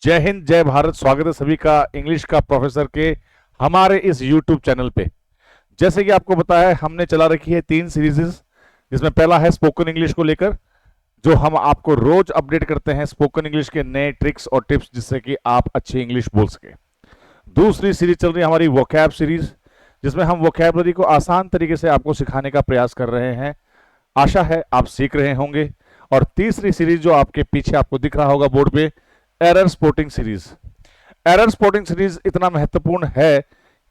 जय हिंद, जय भारत। स्वागत है सभी का इंग्लिश का प्रोफेसर के हमारे इस YouTube चैनल पे। जैसे कि आपको पता है, हमने चला रखी है 3 सीरीजेस, जिसमें पहला है स्पोकन इंग्लिश को लेकर, जो हम आपको रोज अपडेट करते हैं स्पोकन इंग्लिश के नए ट्रिक्स और टिप्स, जिससे कि आप अच्छी इंग्लिश बोल सके। दूसरी सीरीज चल रही है हमारी वोकैब सीरीज, जिसमें हम वोकैबलरी को आसान तरीके से आपको सिखाने का प्रयास कर रहे हैं। आशा है आप सीख रहे होंगे। और तीसरी सीरीज जो आपके पीछे आपको दिख रहा होगा बोर्ड पे, error spotting series. Error spotting series इतना महत्वपूर्ण है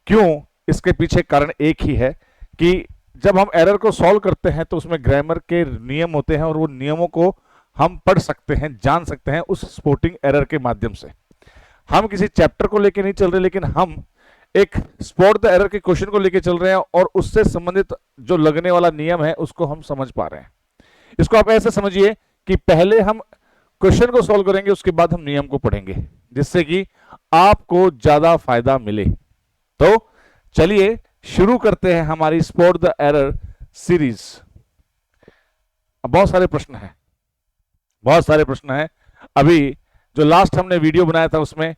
क्यों? इसके पीछे कारण एक ही है कि जब हम एरर को सॉल्व करते हैं तो उसमें ग्रामर के नियम होते हैं और वो नियमों को हम पढ़ सकते हैं, जान सकते हैं उस स्पॉटिंग एरर के माध्यम से। हम किसी चैप्टर को लेकर नहीं चल रहे, लेकिन हम एक स्पॉट द एरर के क्वेश्चन को लेकर चल रहे हैं और उससे संबंधित जो लगने वाला नियम है उसको हम समझ पा रहे हैं। इसको आप ऐसे समझिए कि पहले हम क्वेश्चन को सॉल्व करेंगे, उसके बाद हम नियम को पढ़ेंगे, जिससे कि आपको ज्यादा फायदा मिले। तो चलिए शुरू करते हैं हमारी स्पॉट द एरर सीरीज। अब बहुत सारे प्रश्न हैं। अभी जो लास्ट हमने वीडियो बनाया था उसमें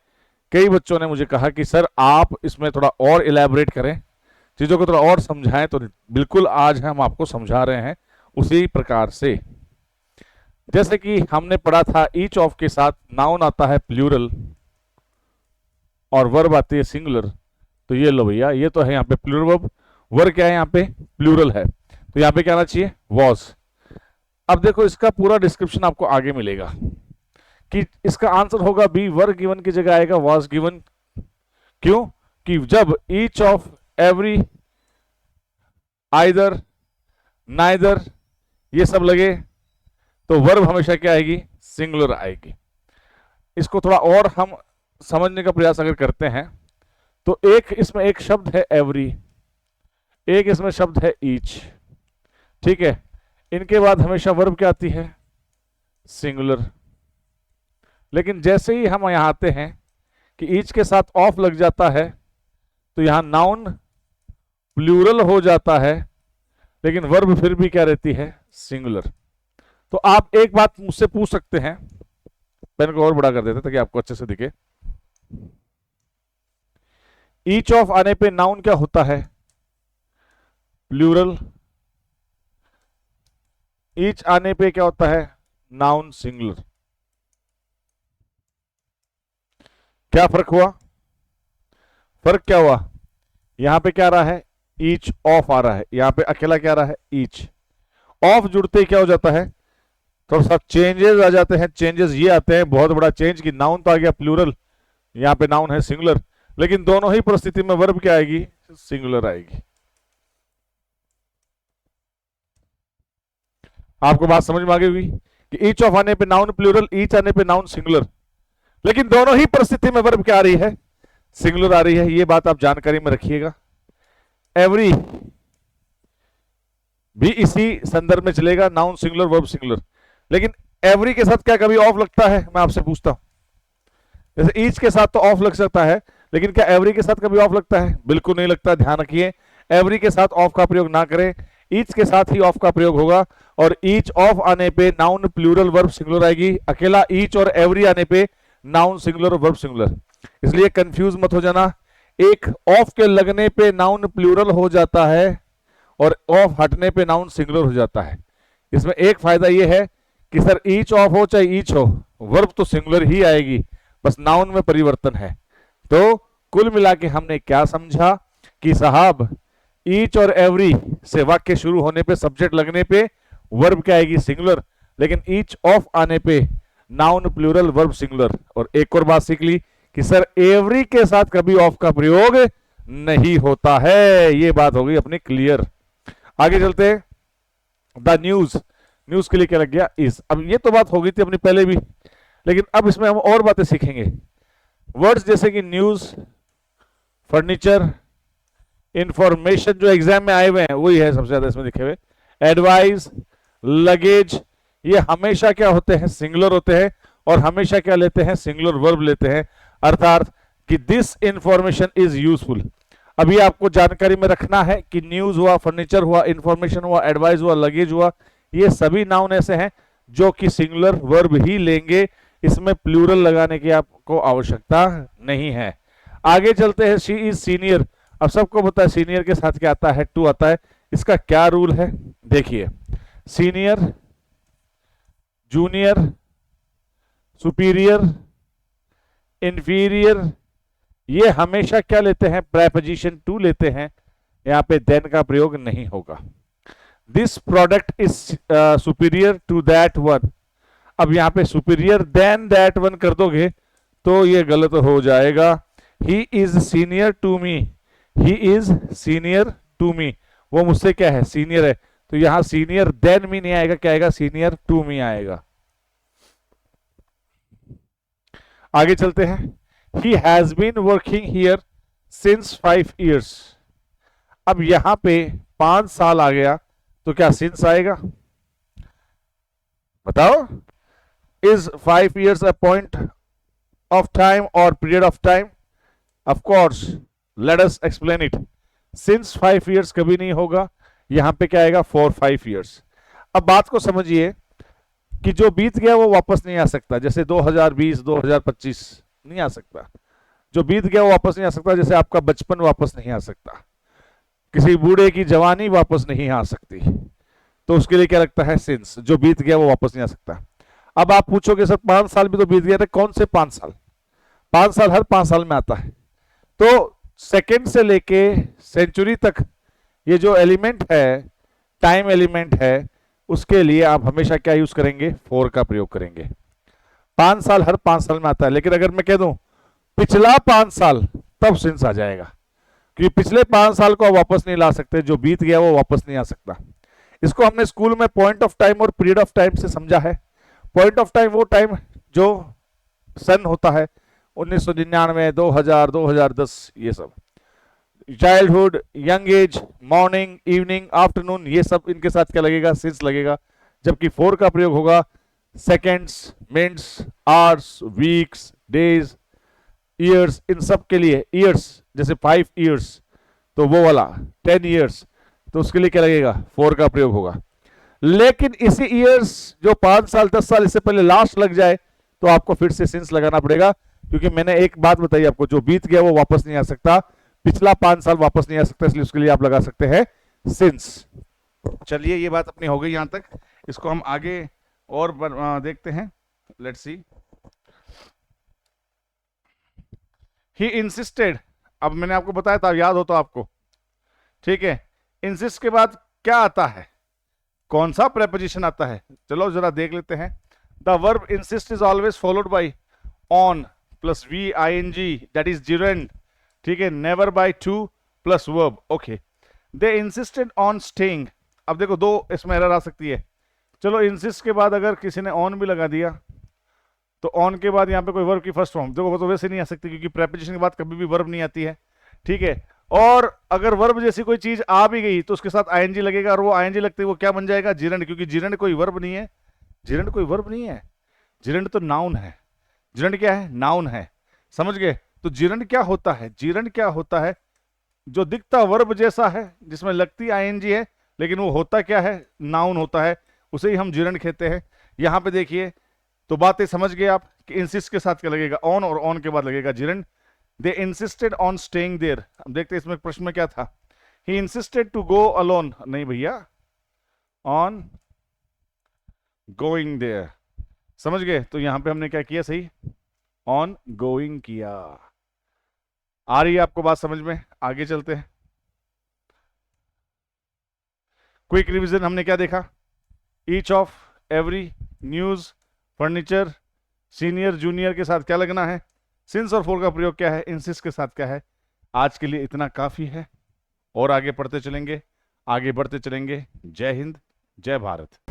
कई बच्चों ने मुझे कहा कि सर आप इसमें थोड़ा और इलैबोरेट करें, चीजों को थोड़ा और समझाएं। तो बिल्कुल आज हम आपको समझा रहे हैं उसी प्रकार से। जैसे कि हमने पढ़ा था, ईच ऑफ के साथ नाउन आता है प्लूरल और वर्ब आती है सिंगुलर। तो ये लो भैया, ये तो है यहाँ पे प्लूरल वर्ब, वर्ब क्या है यहाँ पे प्लूरल है, तो यहाँ पे क्या आना चाहिए वॉज। अब देखो इसका पूरा डिस्क्रिप्शन आपको आगे मिलेगा कि इसका आंसर होगा बी, वर्ब गिवन की जगह आएगा वॉज गिवन। क्यों? कि जब each of, every, either, neither ये सब लगे तो वर्ब हमेशा क्या आएगी? सिंगुलर आएगी। इसको थोड़ा और हम समझने का प्रयास अगर करते हैं तो एक इसमें एक शब्द है एवरी, एक इसमें शब्द है ईच, ठीक है। इनके बाद हमेशा वर्ब क्या आती है? सिंगुलर। लेकिन जैसे ही हम यहां आते हैं कि ईच के साथ ऑफ लग जाता है तो यहां नाउन प्लूरल हो जाता है, लेकिन वर्ब फिर भी क्या रहती है? सिंगुलर। तो आप एक बात मुझसे पूछ सकते हैं, पेन को और बड़ा कर देते ताकि आपको अच्छे से दिखे। ईच ऑफ आने पे नाउन क्या होता है? प्लूरल। ईच आने पे क्या होता है? Noun singular. क्या फर्क हुआ? फर्क क्या हुआ? यहां पे क्या आ रहा है? ईच ऑफ आ रहा है, यहां पे अकेला क्या आ रहा है? ईच। ऑफ जुड़ते ही क्या हो जाता है? थोड़ा सा चेंजेस आ जाते हैं। चेंजेस ये आते हैं, बहुत बड़ा चेंज, कि नाउन तो आ गया प्लूरल, यहां पे नाउन है सिंगुलर, लेकिन दोनों ही परिस्थिति में वर्ब क्या आएगी? सिंगुलर आएगी। आपको बात समझ में आ गई होगी कि ईच ऑफ आने पे नाउन प्लूरल, ईच आने पे नाउन सिंगुलर, लेकिन दोनों ही परिस्थिति में वर्ब क्या आ रही है? सिंगुलर आ रही है। ये बात आप जानकारी में रखिएगा। एवरी भी इसी संदर्भ में चलेगा, नाउन सिंगुलर वर्ब सिंगुलर। लेकिन एवरी के साथ क्या कभी ऑफ लगता है? मैं आपसे पूछता हूं। जैसे ईच के साथ तो ऑफ लग सकता है, लेकिन क्या एवरी के साथ कभी ऑफ लगता है? बिल्कुल नहीं लगता। ध्यान रखिए, एवरी के साथ ऑफ का प्रयोग ना करें, ईच के साथ ही ऑफ का प्रयोग होगा। और ईच ऑफ आने पे नाउन प्लूरल वर्ब सिंगुलर आएगी, अकेला ईच और एवरी आने पे नाउन सिंगुलर वर्ब सिंगुलर। इसलिए कंफ्यूज मत हो जाना। एक ऑफ के लगने पे नाउन प्लूरल हो जाता है और ऑफ हटने पे नाउन सिंगुलर हो जाता है। इसमें एक फायदा यह है कि सर ईच ऑफ हो चाहे ईच हो, वर्ब तो सिंगुलर ही आएगी, बस नाउन में परिवर्तन है। तो कुल मिला के हमने क्या समझा कि साहब ईच और एवरी से वाक्य शुरू होने पे, सब्जेक्ट लगने पे वर्ब क्या आएगी? सिंगुलर, लेकिन ईच ऑफ आने पे नाउन प्लूरल वर्ब सिंगुलर। और एक और बात सीख ली कि सर एवरी के साथ कभी ऑफ का प्रयोग नहीं होता है। ये बात हो गई अपनी क्लियर। आगे चलते हैं। द न्यूज, न्यूज के लिए क्या लग गया? इज। अब ये तो बात हो गई थी अपनी पहले भी, लेकिन अब इसमें हम और बातें सीखेंगे। वर्ड्स जैसे कि न्यूज, फर्नीचर, इंफॉर्मेशन जो एग्जाम में आए हुए हैं वही है सबसे ज्यादा इसमें लिखे हुए, एडवाइस, लगेज, ये हमेशा क्या होते हैं? सिंगुलर होते हैं और हमेशा क्या लेते हैं? सिंगुलर वर्ब लेते हैं। अर्थात कि दिस इंफॉर्मेशन इज यूजफुल। अभी आपको जानकारी में रखना है कि न्यूज हुआ, फर्नीचर हुआ, इंफॉर्मेशन हुआ, एडवाइस हुआ, लगेज हुआ, ये सभी नाउन ऐसे हैं जो कि सिंगुलर वर्ब ही लेंगे, इसमें प्लूरल लगाने की आपको आवश्यकता नहीं है। आगे चलते हैं, शी इज सीनियर। अब सबको पता है सीनियर के साथ क्या आता है, टू आता है। इसका क्या रूल है, देखिए, सीनियर, जूनियर, सुपीरियर, इंफीरियर, ये हमेशा क्या लेते हैं, प्रेपोजिशन टू लेते हैं। यहां पे देन का प्रयोग नहीं होगा। This product is superior to that one. अब यहां पे सुपीरियर देन दैट वन कर दोगे तो ये गलत हो जाएगा। He is senior to me, he is senior to me, वो मुझसे क्या है, सीनियर है। तो यहां सीनियर देन मी नहीं आएगा, क्या आएगा, सीनियर टू मी आएगा। आगे चलते हैं, he has been working here since 5 years। अब यहां पे 5 साल आ गया तो क्या सिंस आएगा, बताओ। Is 5 years a point of time or period of time? Of course, let us explain it. Since 5 years कभी नहीं होगा, यहां पे क्या आएगा, 4 5 years। अब बात को समझिए कि जो बीत गया वो वापस नहीं आ सकता, जैसे 2020 2025 नहीं आ सकता। जो बीत गया वो वापस नहीं आ सकता, जैसे आपका बचपन वापस नहीं आ सकता, किसी बूढ़े की जवानी वापस नहीं आ सकती। तो उसके लिए क्या लगता है, सिंस। जो बीत गया वो वापस नहीं आ सकता। अब आप पूछोगे सर 5 साल भी तो बीत गया, कौन से 5 साल, 5 साल हर 5 साल में आता है। तो सेकेंड से लेके सेंचुरी तक ये जो एलिमेंट है, टाइम एलिमेंट है, उसके लिए आप हमेशा क्या यूज करेंगे, 4 का प्रयोग करेंगे। 5 साल हर 5 साल में आता है, लेकिन अगर मैं कह दूं पिछला 5 साल, तब सिंस आ जाएगा, क्योंकि पिछले 5 साल को आप वापस नहीं ला सकते, जो बीत गया वो वापस नहीं आ सकता। इसको हमने स्कूल में पॉइंट ऑफ टाइम और पीरियड ऑफ टाइम से समझा है। पॉइंट ऑफ टाइम वो टाइम जो सन होता है, 1999, 2000, 2010, ये सब। Childhood, young age, morning, evening, afternoon, ये सब इनके साथ क्या लगेगा, सिंस लगेगा। जबकि 4 का प्रयोग होगा seconds, minutes, hours, weeks, days, years, इन सब के लिए। ईयर्स जैसे 5 years, तो वो वाला 10 years, तो उसके लिए क्या लगेगा, 4 का प्रयोग होगा। लेकिन इसी ईयर्स जो 5 साल 10 साल इससे पहले लास्ट लग जाए तो आपको फिर से सिंस लगाना पड़ेगा, क्योंकि मैंने एक बात बताई आपको, जो बीत गया वो वापस नहीं आ सकता, पिछला 5 साल वापस नहीं आ सकता, इसलिए उसके लिए आप लगा सकते हैं सिंस। चलिए ये बात अपनी हो गई यहां तक। इसको हम आगे और देखते हैं, लेट्स सी। ही इंसिस्टेड, अब मैंने आपको बताया था, याद हो तो आपको, ठीक है। इंसिस्ट के बाद क्या आता है, कौन सा प्रेपोजिशन आता है, चलो जरा देख लेते हैं। The verb insist is always followed by on plus V I N G, that is gerund, ठीक है। Never by to plus verb, okay. They insisted on staying. अब देखो दो इसमें एरर आ सकती है। चलो इंसिस्ट के बाद अगर किसी ने ऑन भी लगा दिया तो ऑन के बाद यहाँ पे कोई वर्ब की फर्स्ट फॉर्म, देखो वो तो वैसे नहीं आ सकती, क्योंकि प्रेपोजिशन के बाद कभी भी वर्ब नहीं आती है, ठीक है। और अगर वर्ब जैसी कोई चीज आ भी गई तो उसके साथ आईएनजी लगेगा, और वो आईएनजी लगते ही वो क्या बन जाएगा, जिरेंड, क्योंकि जिरेंड कोई वर्ब नहीं है। जिरेंड कोई वर्ब नहीं है, जिरेंड तो नाउन है। जिरेंड क्या है, नाउन है, समझ गए। तो जिरेंड क्या होता है, जिरेंड क्या होता है, जो दिखता वर्ब जैसा है, जिसमें लगती आईएनजी है, लेकिन वो होता क्या है, नाउन होता है, उसे ही हम जिरेंड कहते हैं। यहां पे देखिए, तो बातें समझ गए आप कि इंसिस्ट के साथ क्या लगेगा, ऑन, और ऑन के बाद लगेगा gerund. They insisted on staying there. अब देखते हैं इसमें प्रश्न में क्या था, he insisted to go alone, नहीं भैया, ऑन गोइंग देयर, समझ गए। तो यहां पे हमने क्या किया, सही, ऑन गोइंग किया। आ रही है आपको बात समझ में, आगे चलते हैं। क्विक रिवीजन हमने क्या देखा, each of, every, news, furniture, senior junior के साथ क्या लगना है, सिंस, और 4 का प्रयोग क्या है, इंसिस्ट के साथ क्या है। आज के लिए इतना काफी है, और आगे पढ़ते चलेंगे, आगे बढ़ते चलेंगे। जय हिंद, जय भारत।